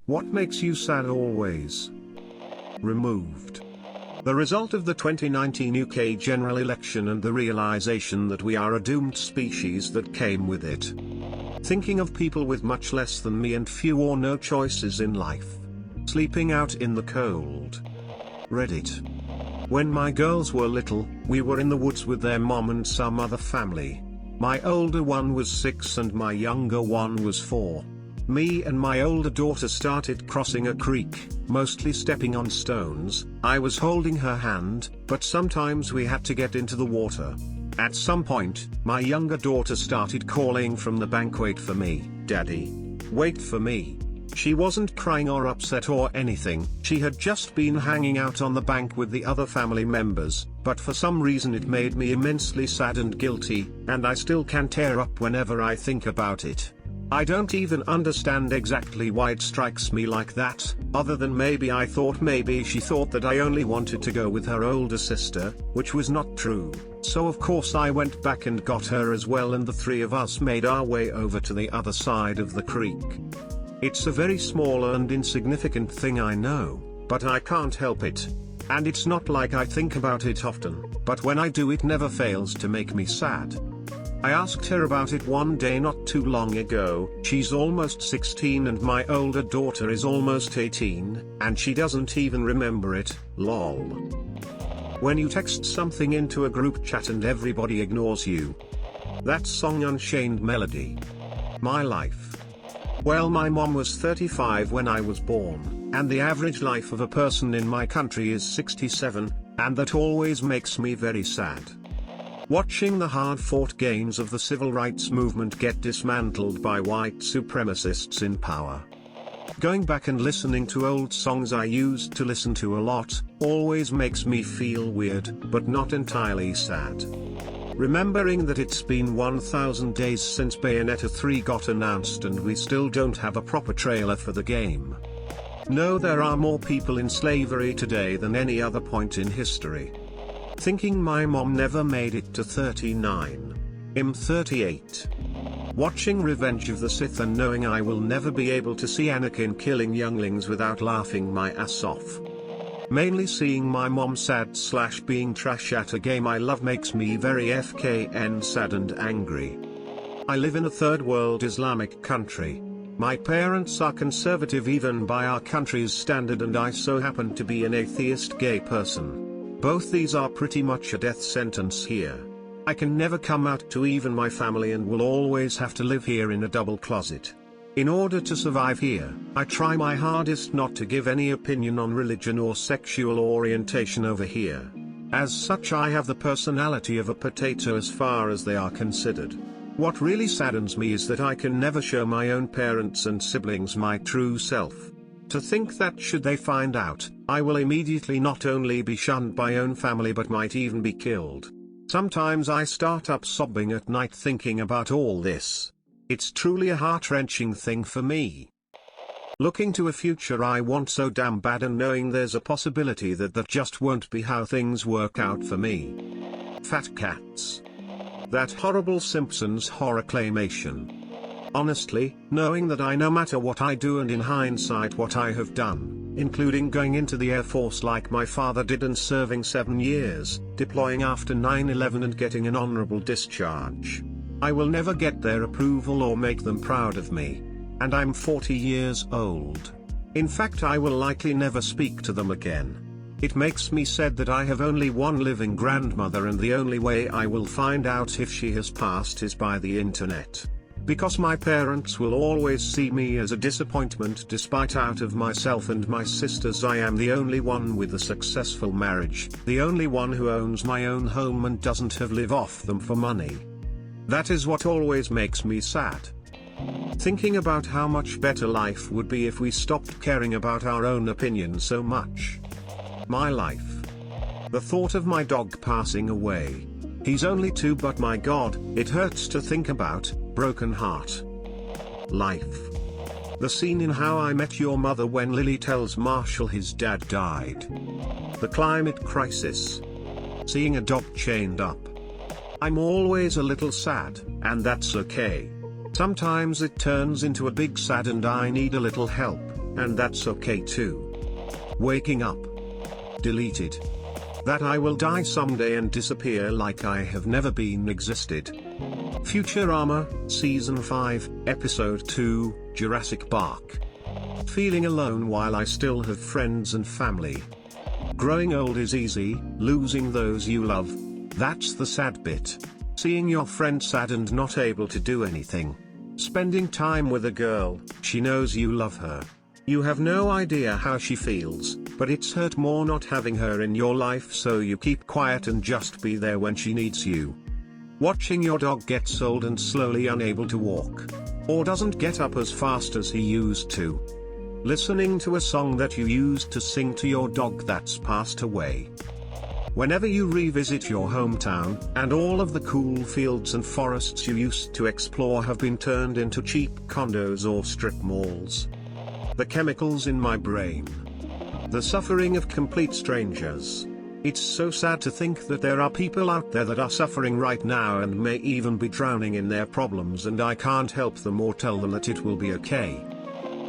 What makes you sad always? Removed. The result of the 2019 UK general election and the realization that we are a doomed species that came with it. Thinking of people with much less than me and few or no choices in life. Sleeping out in the cold. Reddit. When my girls were little, we were in the woods with their mom and some other family. My older one was 6 and my younger one was 4. Me and my older daughter started crossing a creek, mostly stepping on stones. I was holding her hand, but sometimes we had to get into the water. At some point, my younger daughter started calling from the bank, "Wait for me, Daddy. Wait for me." She wasn't crying or upset or anything, she had just been hanging out on the bank with the other family members, but for some reason it made me immensely sad and guilty, and I still can tear up whenever I think about it. I don't even understand exactly why it strikes me like that, other than maybe I thought maybe she thought that I only wanted to go with her older sister, which was not true. So of course I went back and got her as well, and the three of us made our way over to the other side of the creek. It's a very small and insignificant thing, I know, but I can't help it. And it's not like I think about it often, but when I do it never fails to make me sad. I asked her about it one day not too long ago. She's almost 16 and my older daughter is almost 18, and she doesn't even remember it, lol. When you text something into a group chat and everybody ignores you. That song Unchained Melody. My life. Well, my mom was 35 when I was born, and the average life of a person in my country is 67, and that always makes me very sad. Watching the hard-fought gains of the civil rights movement get dismantled by white supremacists in power. Going back and listening to old songs I used to listen to a lot, always makes me feel weird, but not entirely sad. Remembering that it's been 1,000 days since Bayonetta 3 got announced and we still don't have a proper trailer for the game. No, there are more people in slavery today than any other point in history. Thinking my mom never made it to 39. I'm 38. Watching Revenge of the Sith and knowing I will never be able to see Anakin killing younglings without laughing my ass off. Mainly seeing my mom sad/being trash at a game I love makes me very FKN sad and angry. I live in a third world Islamic country. My parents are conservative even by our country's standard, and I so happen to be an atheist gay person. Both these are pretty much a death sentence here. I can never come out to even my family and will always have to live here in a double closet. In order to survive here, I try my hardest not to give any opinion on religion or sexual orientation over here. As such, I have the personality of a potato as far as they are considered. What really saddens me is that I can never show my own parents and siblings my true self. To think that should they find out, I will immediately not only be shunned by own family but might even be killed. Sometimes I start up sobbing at night thinking about all this. It's truly a heart-wrenching thing for me. Looking to a future I want so damn bad, and knowing there's a possibility that that just won't be how things work out for me. Fat cats. That horrible Simpsons horror claymation. Honestly, knowing that no matter what I do and in hindsight what I have done, including going into the Air Force like my father did and serving 7 years, deploying after 9/11 and getting an honorable discharge. I will never get their approval or make them proud of me. And I'm 40 years old. In fact, I will likely never speak to them again. It makes me sad that I have only one living grandmother, and the only way I will find out if she has passed is by the internet. Because my parents will always see me as a disappointment despite out of myself and my sisters I am the only one with a successful marriage, the only one who owns my own home and doesn't have live off them for money. That is what always makes me sad. Thinking about how much better life would be if we stopped caring about our own opinions so much. My life. The thought of my dog passing away. He's only 2, but my God, it hurts to think about. Broken heart. Life. The scene in How I Met Your Mother when Lily tells Marshall his dad died. The climate crisis. Seeing a dog chained up. I'm always a little sad, and that's okay. Sometimes it turns into a big sad and I need a little help. and that's okay too. Waking up. Deleted. That I will die someday and disappear like I have never been existed. Futurama, Season 5, Episode 2, Jurassic Park. Feeling alone while I still have friends and family. Growing old is easy, losing those you love, that's the sad bit. Seeing your friend sad and not able to do anything. Spending time with a girl, she knows you love her. You have no idea how she feels, but it's hurt more not having her in your life, so you keep quiet and just be there when she needs you. Watching your dog gets old and slowly unable to walk. Or doesn't get up as fast as he used to. Listening to a song that you used to sing to your dog that's passed away. Whenever you revisit your hometown, and all of the cool fields and forests you used to explore have been turned into cheap condos or strip malls. The chemicals in my brain. The suffering of complete strangers. It's so sad to think that there are people out there that are suffering right now and may even be drowning in their problems, and I can't help them or tell them that it will be okay.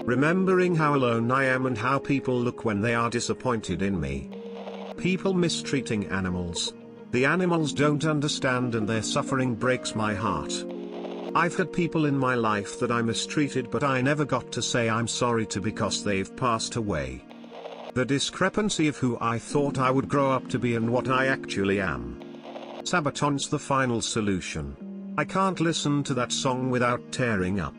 Remembering how alone I am and how people look when they are disappointed in me. People mistreating animals. The animals don't understand and their suffering breaks my heart. I've had people in my life that I mistreated, but I never got to say I'm sorry to because they've passed away. The discrepancy of who I thought I would grow up to be and what I actually am. Sabaton's the final solution. I can't listen to that song without tearing up.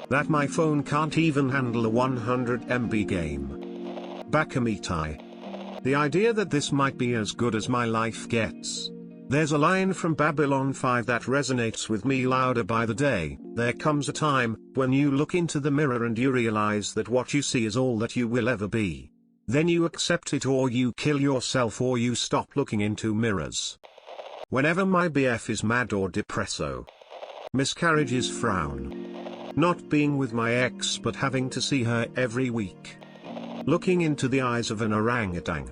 That my phone can't even handle a 100 MB game. Bakamitai. The idea that this might be as good as my life gets. There's a line from Babylon 5 that resonates with me louder by the day. There comes a time when you look into the mirror and you realize that what you see is all that you will ever be. Then you accept it, or you kill yourself, or you stop looking into mirrors. Whenever my BF is mad or depresso. Miscarriages frown. Not being with my ex but having to see her every week. Looking into the eyes of an orangutan.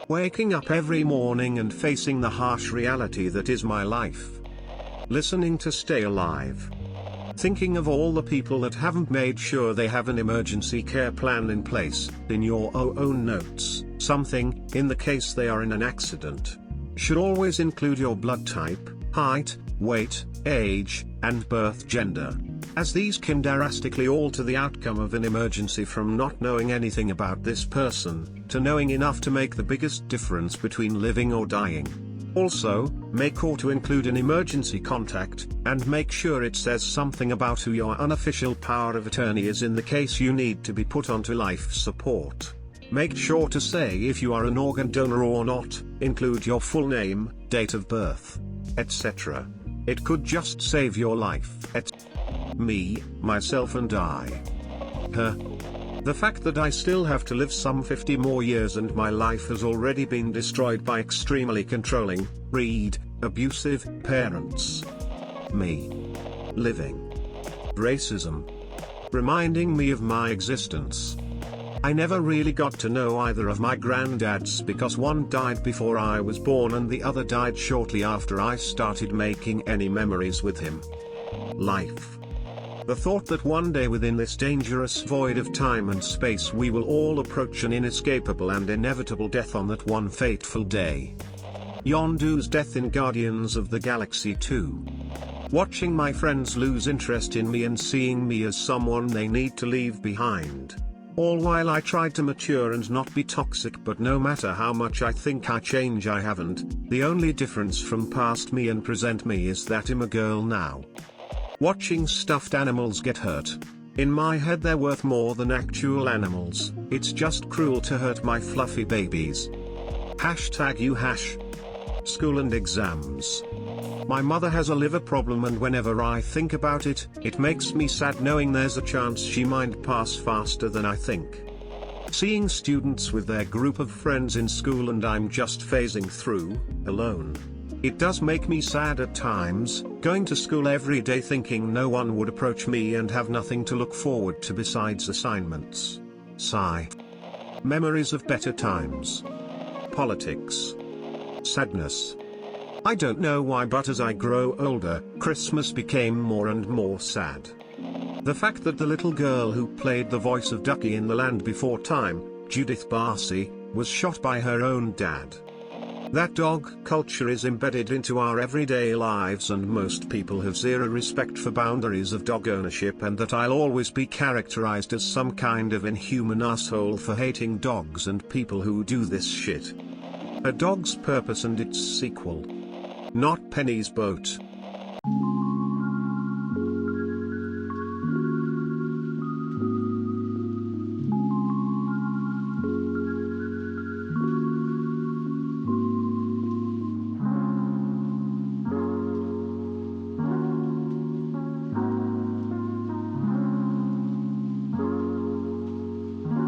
Waking up every morning and facing the harsh reality that is my life. Listening to Stay Alive. Thinking of all the people that haven't made sure they have an emergency care plan in place. In your own notes, something, in the case they are in an accident, should always include your blood type, height, weight, age, and birth gender, as these can drastically alter the outcome of an emergency, from not knowing anything about this person, to knowing enough to make the biggest difference between living or dying. Also, make sure to include an emergency contact, and make sure it says something about who your unofficial power of attorney is in the case you need to be put onto life support. Make sure to say if you are an organ donor or not, include your full name, date of birth, etc. It could just save your life, Me, myself and I. The fact that I still have to live some 50 more years and my life has already been destroyed by extremely controlling, abusive parents. Me. Living. Racism. Reminding me of my existence. I never really got to know either of my granddads because one died before I was born and the other died shortly after I started making any memories with him. Life. The thought that one day within this dangerous void of time and space we will all approach an inescapable and inevitable death on that one fateful day. Yondu's death in Guardians of the Galaxy 2. Watching my friends lose interest in me and seeing me as someone they need to leave behind. All while I tried to mature and not be toxic, but no matter how much I think I change, I haven't. The only difference from past me and present me is that I'm a girl now. Watching stuffed animals get hurt. In my head they're worth more than actual animals. It's just cruel to hurt my fluffy babies. #you#. School and exams. My mother has a liver problem, and whenever I think about it, it makes me sad knowing there's a chance she might pass faster than I think. Seeing students with their group of friends in school and I'm just phasing through, alone. It does make me sad at times, going to school every day thinking no one would approach me and have nothing to look forward to besides assignments. Sigh. Memories of better times. Politics. Sadness. I don't know why, but as I grow older, Christmas became more and more sad. The fact that the little girl who played the voice of Ducky in The Land Before Time, Judith Barcy, was shot by her own dad. That dog culture is embedded into our everyday lives, and most people have zero respect for boundaries of dog ownership, and that I'll always be characterized as some kind of inhuman asshole for hating dogs and people who do this shit. A Dog's Purpose and its sequel. Not Penny's Boat.